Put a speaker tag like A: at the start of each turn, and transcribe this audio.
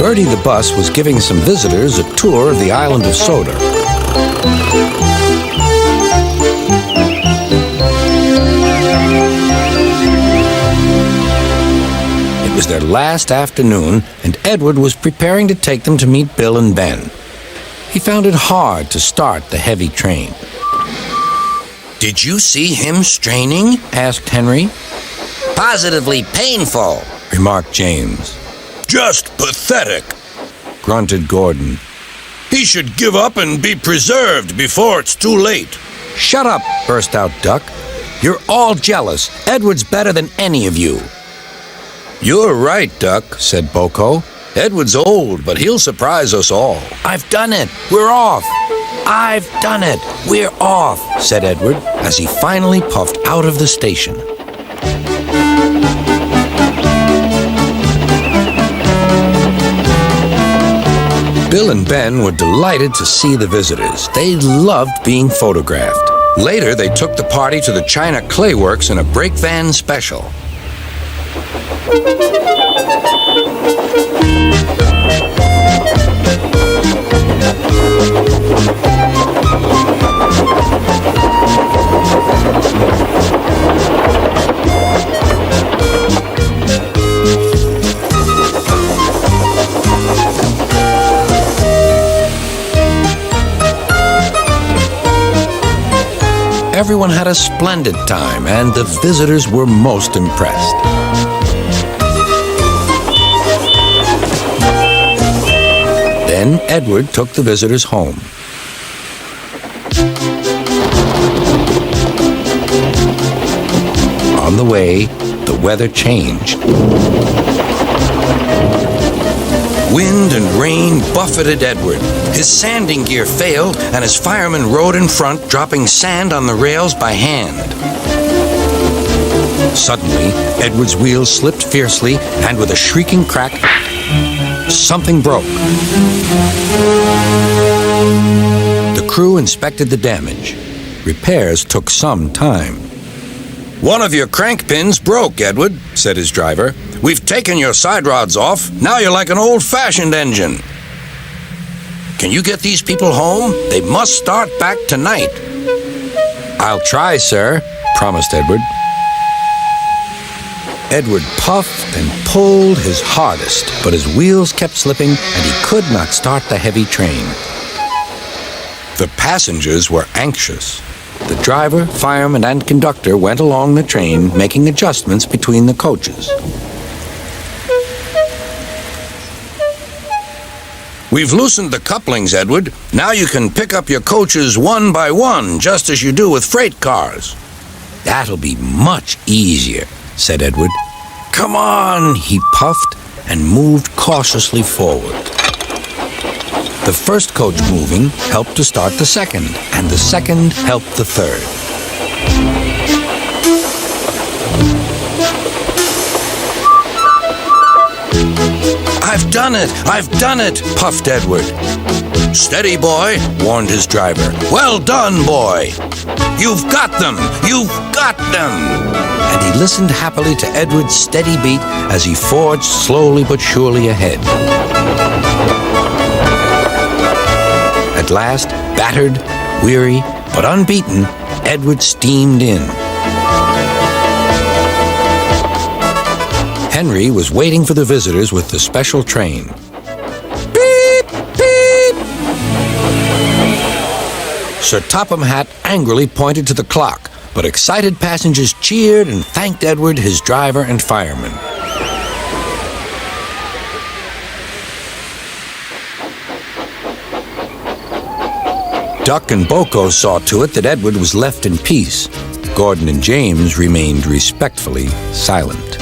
A: Bertie the bus was giving some visitors a tour of the island of Sodor. It was their last afternoon, and Edward was preparing to take them to meet Bill and Ben. He found it hard to start the heavy train.
B: "Did you see him straining?"
A: asked Henry.
B: "Positively painful,"
A: remarked James.
C: "Just pathetic,"
A: grunted Gordon.
C: "He should give up and be preserved before it's too late."
A: "Shut up," burst out Duck. "You're all jealous. Edward's better than any of you."
C: "You're right, Duck," said Boko. "Edward's old, but he'll surprise us all."
A: "I've done it. We're off." "I've done it. We're off," said Edward as he finally puffed out of the station. Bill and Ben were delighted to see the visitors. They loved being photographed. Later, they took the party to the China Clay Works in a brake van special. Everyone had a splendid time, and the visitors were most impressed. Then Edward took the visitors home. On the way, the weather changed. Wind and rain buffeted Edward. His sanding gear failed, and his fireman rode in front, dropping sand on the rails by hand. Suddenly, Edward's wheels slipped fiercely, and with a shrieking crack, something broke. The crew inspected the damage. Repairs took some time.
C: "One of your crank pins broke, Edward," said his driver. "We've taken your side rods off. Now you're like an old-fashioned engine." "Can you get these people home? They must start back tonight."
A: "I'll try, sir," promised Edward. Edward puffed and pulled his hardest, but his wheels kept slipping and he could not start the heavy train. The passengers were anxious. The driver, fireman, and conductor went along the train, making adjustments between the coaches.
C: "We've loosened the couplings, Edward. Now you can pick up your coaches one by one, just as you do with freight cars."
A: "That'll be much easier," said Edward. "Come on," he puffed and moved cautiously forward. The first coach moving helped to start the second, and the second helped the third.
C: "I've done it! I've done it!" puffed Edward. "Steady, boy," warned his driver. "Well done, boy! You've got them! You've got them!"
A: And he listened happily to Edward's steady beat as he forged slowly but surely ahead. At last, battered, weary, but unbeaten, Edward steamed in. Henry was waiting for the visitors with the special train. Beep, beep! Sir Topham Hatt angrily pointed to the clock, but excited passengers cheered and thanked Edward, his driver, and fireman. Duck and Boko saw to it that Edward was left in peace. Gordon and James remained respectfully silent.